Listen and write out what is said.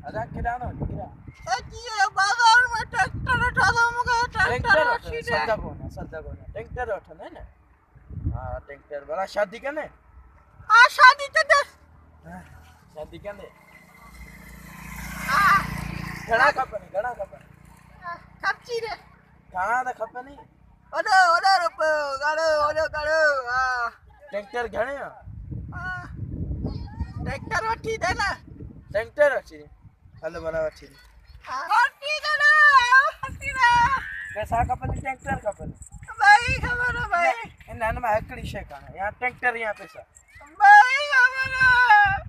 अदा किरानो किरा ये बाजार में ट्रैक्टर उठा दो मुझे ट्रैक्टर सदा कोना ट्रैक्टर उठने ना हां ट्रैक्टर बड़ा शादी करने हां शादी तो दे शादी करने घड़ा खपने खपची रे घड़ा तो खपने ओडे रुपए गाड़ो हां ट्रैक्टर घणे ट्रैक्टर वठी दे ना ट्रैक्टर अच्छी हलो बना अच्छी वठी दे ना वठी दे पैसा खपने ट्रैक्टर खपने भाई खबर है भाई इन में हकड़ी शे काने यहाँ ट्रैक्टर यहाँ पैसा भाई खबर है